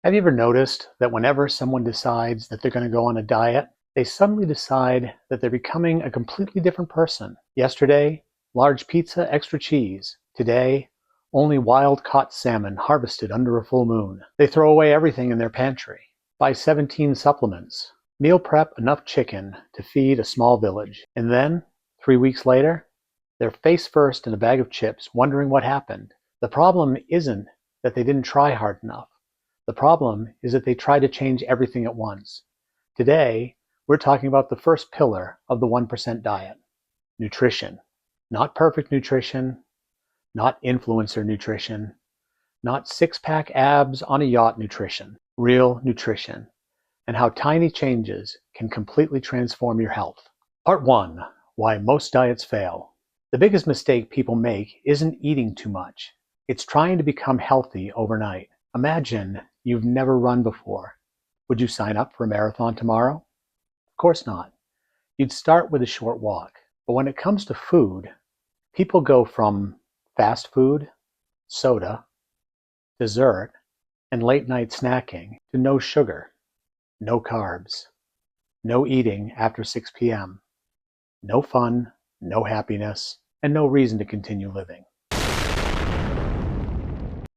Have you ever noticed that whenever someone decides that they're going to go on a diet, they suddenly decide that they're becoming a completely different person? Yesterday, large pizza, extra cheese. Today, only wild-caught salmon harvested under a full moon. They throw away everything in their pantry, buy 17 supplements, meal prep enough chicken to feed a small village, and then, 3 weeks later, they're face first in a bag of chips wondering what happened. The problem isn't that they didn't try hard enough. The problem is that they try to change everything at once. Today, we're talking about the first pillar of the 1% diet: nutrition. Not perfect nutrition, not influencer nutrition, not six-pack abs on a yacht nutrition. Real nutrition, and how tiny changes can completely transform your health. Part 1. Why most diets fail. The biggest mistake people make isn't eating too much. It's trying to become healthy overnight. Imagine you've never run before. Would you sign up for a marathon tomorrow? Of course not. You'd start with a short walk. But when it comes to food, people go from fast food, soda, dessert, and late night snacking to no sugar, no carbs, no eating after 6 p.m., no fun, no happiness, and no reason to continue living.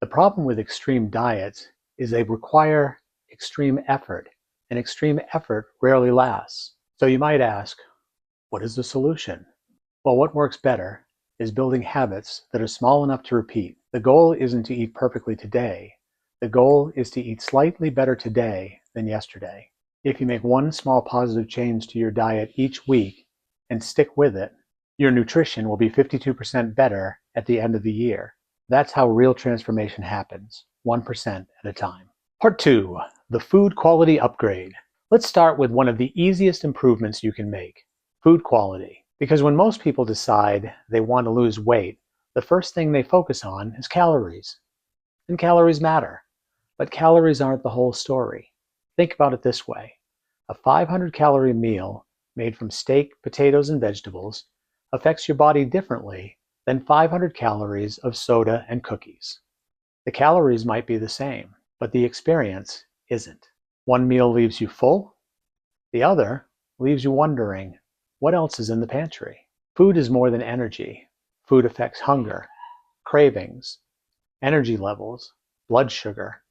The problem with extreme diets is they require extreme effort, and extreme effort rarely lasts. So you might ask, what is the solution? Well, what works better is building habits that are small enough to repeat. The goal isn't to eat perfectly today. The goal is to eat slightly better today than yesterday. If you make one small positive change to your diet each week and stick with it, your nutrition will be 52% better at the end of the year. That's how real transformation happens, 1% at a time. Part 2. The food quality upgrade. Let's start with one of the easiest improvements you can make: food quality. Because when most people decide they want to lose weight, the first thing they focus on is calories. And calories matter, but calories aren't the whole story. Think about it this way. A 500-calorie meal made from steak, potatoes, and vegetables affects your body differently than 500 calories of soda and cookies. The calories might be the same, but the experience isn't. One meal leaves you full, the other leaves you wondering, what else is in the pantry? Food is more than energy. Food affects hunger, cravings, energy levels, blood sugar,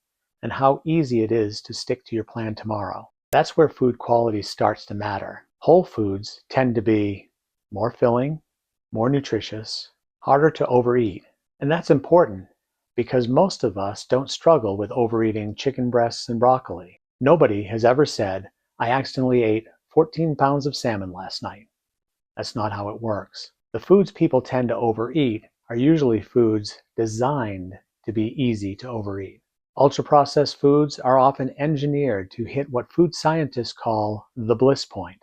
and how easy it is to stick to your plan tomorrow. That's where food quality starts to matter. Whole foods tend to be more filling, more nutritious, harder to overeat. And that's important because most of us don't struggle with overeating chicken breasts and broccoli. Nobody has ever said, I accidentally ate 14 pounds of salmon last night. That's not how it works. The foods people tend to overeat are usually foods designed to be easy to overeat. Ultra-processed foods are often engineered to hit what food scientists call the bliss point.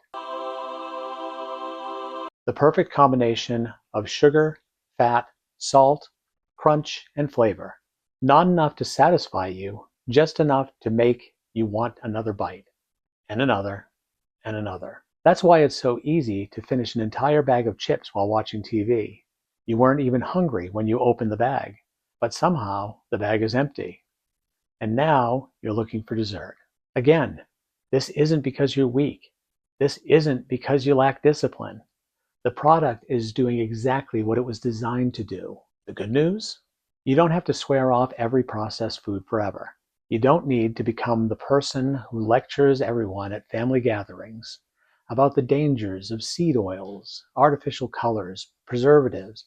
The perfect combination of sugar, fat, salt, crunch, and flavor. Not enough to satisfy you, just enough to make you want another bite, and another, and another. That's why it's so easy to finish an entire bag of chips while watching TV. You weren't even hungry when you opened the bag, but somehow the bag is empty. And now you're looking for dessert. Again, this isn't because you're weak. This isn't because you lack discipline. The product is doing exactly what it was designed to do. The good news? You don't have to swear off every processed food forever. You don't need to become the person who lectures everyone at family gatherings about the dangers of seed oils, artificial colors, preservatives,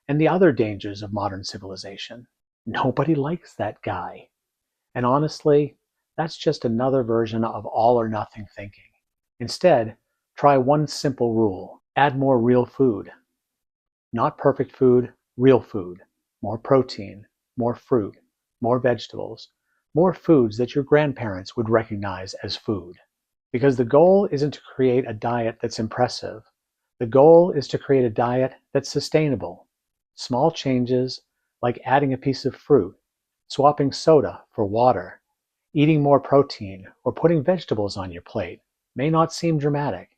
and the other dangers of modern civilization. Nobody likes that guy. And honestly, that's just another version of all or nothing thinking. Instead, try one simple rule. Add more real food. Not perfect food, real food. More protein, more fruit, more vegetables, more foods that your grandparents would recognize as food. Because the goal isn't to create a diet that's impressive. The goal is to create a diet that's sustainable. Small changes, like adding a piece of fruit, swapping soda for water, eating more protein, or putting vegetables on your plate, may not seem dramatic,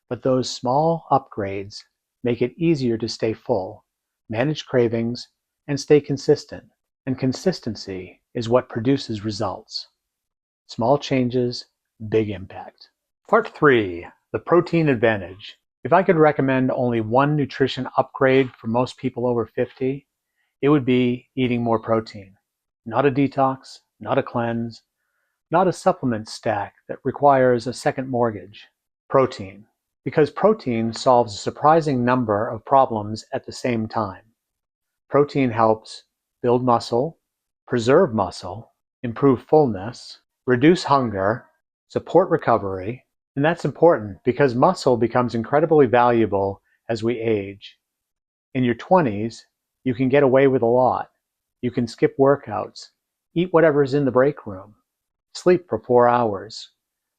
but those small upgrades make it easier to stay full, manage cravings, and stay consistent. And consistency is what produces results. Small changes, big impact. Part 3, the protein advantage. If I could recommend only one nutrition upgrade for most people over 50, it would be eating more protein. Not a detox, not a cleanse, not a supplement stack that requires a second mortgage. Protein. Because protein solves a surprising number of problems at the same time. Protein helps build muscle, preserve muscle, improve fullness, reduce hunger, support recovery, and that's important because muscle becomes incredibly valuable as we age. In your 20s, you can get away with a lot. You can skip workouts, eat whatever's in the break room, sleep for 4 hours,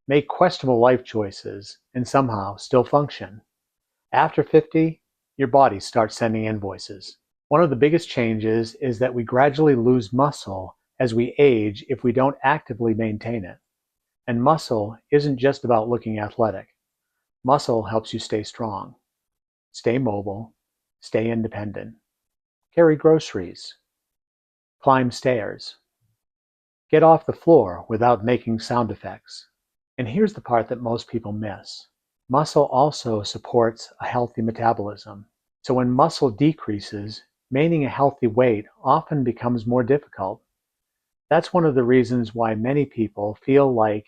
make questionable life choices, and somehow still function. After 50, your body starts sending invoices. One of the biggest changes is that we gradually lose muscle as we age if we don't actively maintain it. And muscle isn't just about looking athletic. Muscle helps you stay strong, stay mobile, stay independent, carry groceries, climb stairs, get off the floor without making sound effects. And here's the part that most people miss. Muscle also supports a healthy metabolism. So when muscle decreases, maintaining a healthy weight often becomes more difficult. That's one of the reasons why many people feel like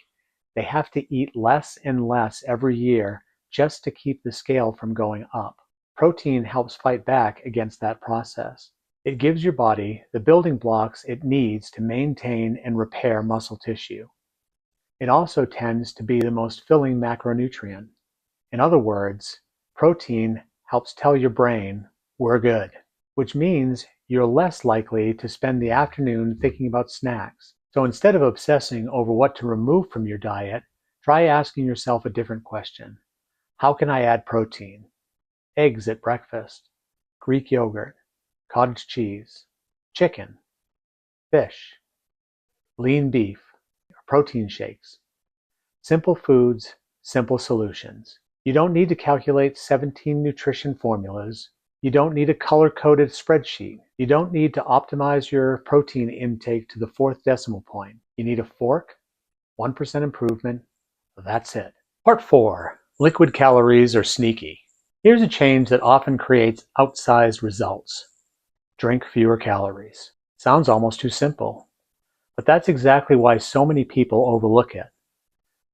they have to eat less and less every year just to keep the scale from going up. Protein helps fight back against that process. It gives your body the building blocks it needs to maintain and repair muscle tissue. It also tends to be the most filling macronutrient. In other words, protein helps tell your brain, we're good, which means you're less likely to spend the afternoon thinking about snacks. So instead of obsessing over what to remove from your diet, try asking yourself a different question. How can I add protein? Eggs at breakfast, Greek yogurt, cottage cheese, chicken, fish, lean beef, protein shakes. Simple foods, simple solutions. You don't need to calculate 17 nutrition formulas. You don't need a color-coded spreadsheet. You don't need to optimize your protein intake to the 4th decimal point. You need a fork, 1% improvement, that's it. Part 4, liquid calories are sneaky. Here's a change that often creates outsized results. Drink fewer calories. Sounds almost too simple, but that's exactly why so many people overlook it.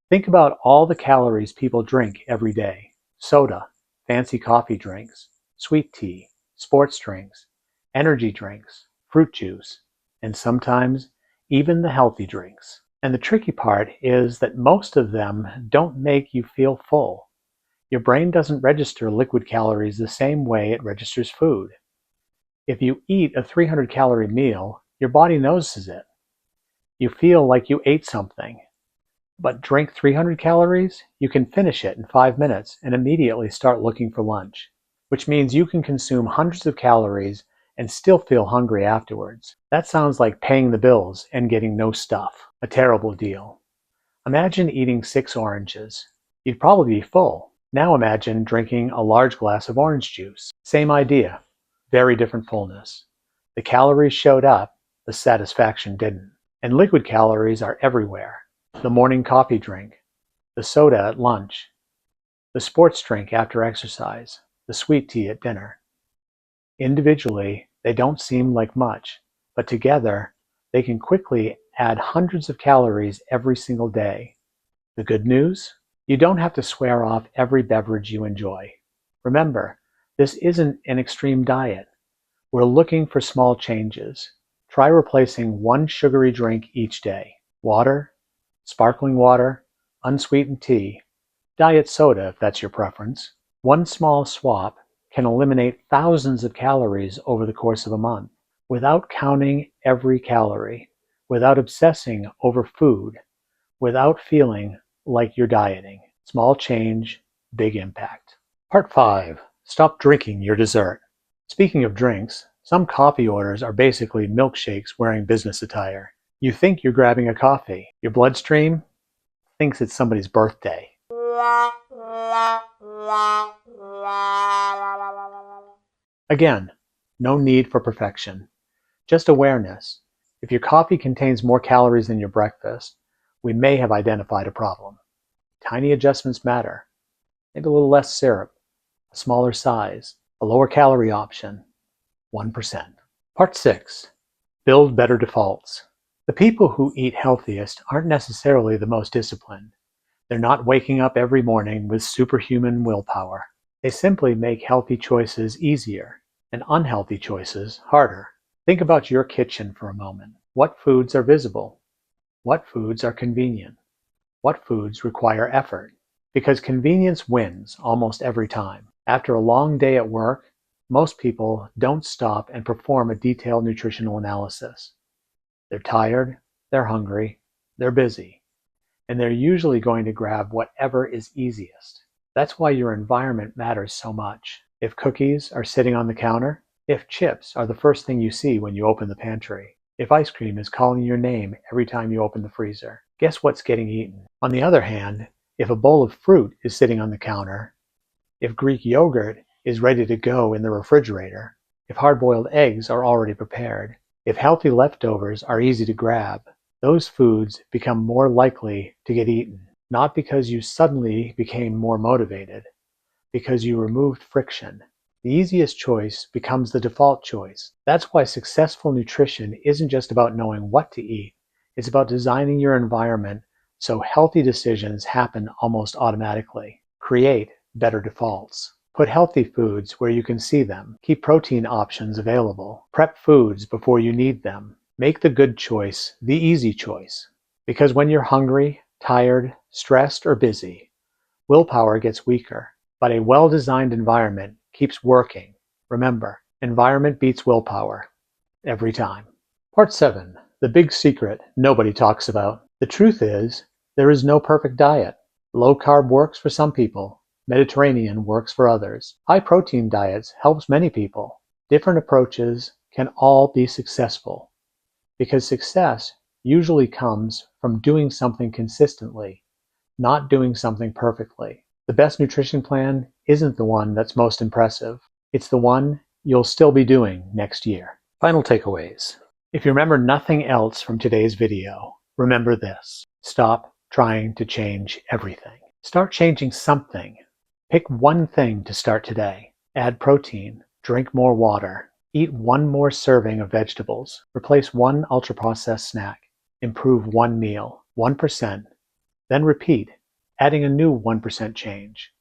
Think about all the calories people drink every day. Soda, fancy coffee drinks, sweet tea, sports drinks, energy drinks, fruit juice, and sometimes even the healthy drinks. And the tricky part is that most of them don't make you feel full. Your brain doesn't register liquid calories the same way it registers food. If you eat a 300-calorie meal, your body notices it. You feel like you ate something. But drink 300 calories, you can finish it in 5 minutes and immediately start looking for lunch, which means you can consume hundreds of calories and still feel hungry afterwards. That sounds like paying the bills and getting no stuff. A terrible deal. Imagine eating 6 oranges. You'd probably be full. Now imagine drinking a large glass of orange juice. Same idea, very different fullness. The calories showed up, the satisfaction didn't. And liquid calories are everywhere. The morning coffee drink, the soda at lunch, the sports drink after exercise, the sweet tea at dinner. Individually, they don't seem like much, but together, they can quickly add hundreds of calories every single day. The good news? You don't have to swear off every beverage you enjoy. Remember, this isn't an extreme diet. We're looking for small changes. Try replacing one sugary drink each day. Water, sparkling water, unsweetened tea, diet soda if that's your preference. One small swap can eliminate thousands of calories over the course of a month without counting every calorie, without obsessing over food, without feeling like you're dieting. Small change, big impact. Part 5. Stop drinking your dessert. Speaking of drinks, some coffee orders are basically milkshakes wearing business attire. You think you're grabbing a coffee. Your bloodstream thinks it's somebody's birthday. Again, no need for perfection. Just awareness. If your coffee contains more calories than your breakfast, we may have identified a problem. Tiny adjustments matter. Maybe a little less syrup, a smaller size, a lower calorie option, 1%. Part 6. Build better defaults. The people who eat healthiest aren't necessarily the most disciplined. They're not waking up every morning with superhuman willpower. They simply make healthy choices easier and unhealthy choices harder. Think about your kitchen for a moment. What foods are visible? What foods are convenient? What foods require effort? Because convenience wins almost every time. After a long day at work, most people don't stop and perform a detailed nutritional analysis. They're tired, they're hungry, they're busy, and they're usually going to grab whatever is easiest. That's why your environment matters so much. If cookies are sitting on the counter, if chips are the first thing you see when you open the pantry, if ice cream is calling your name every time you open the freezer, guess what's getting eaten? On the other hand, if a bowl of fruit is sitting on the counter, if Greek yogurt is ready to go in the refrigerator, if hard-boiled eggs are already prepared, if healthy leftovers are easy to grab, those foods become more likely to get eaten. Not because you suddenly became more motivated, because you removed friction. The easiest choice becomes the default choice. That's why successful nutrition isn't just about knowing what to eat. It's about designing your environment so healthy decisions happen almost automatically. Create better defaults. Put healthy foods where you can see them. Keep protein options available. Prep foods before you need them. Make the good choice the easy choice. Because when you're hungry, tired, stressed, or busy, willpower gets weaker. But a well-designed environment keeps working. Remember, environment beats willpower every time. Part 7. The big secret nobody talks about. The truth is, there is no perfect diet. Low carb works for some people. Mediterranean works for others. High protein diets helps many people. Different approaches can all be successful, because success usually comes from doing something consistently, not doing something perfectly. The best nutrition plan isn't the one that's most impressive. It's the one you'll still be doing next year. Final takeaways. If you remember nothing else from today's video, remember this. Stop trying to change everything. Start changing something. Pick one thing to start today. Add protein. Drink more water. Eat one more serving of vegetables. Replace one ultra-processed snack. Improve one meal, 1%. Then repeat, adding a new 1% change.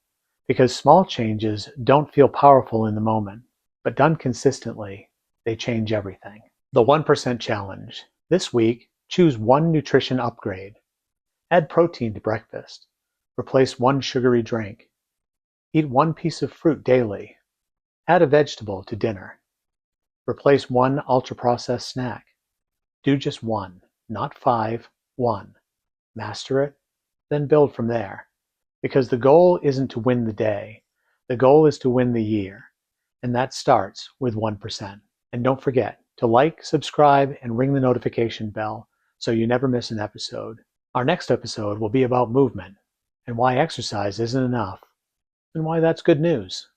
Because small changes don't feel powerful in the moment, but done consistently, they change everything. The 1% challenge. This week, choose one nutrition upgrade. Add protein to breakfast. Replace one sugary drink. Eat one piece of fruit daily. Add a vegetable to dinner. Replace one ultra-processed snack. Do just one, not 5, 1. Master it, then build from there. Because the goal isn't to win the day. The goal is to win the year. And that starts with 1%. And don't forget to like, subscribe, and ring the notification bell so you never miss an episode. Our next episode will be about movement and why exercise isn't enough and why that's good news.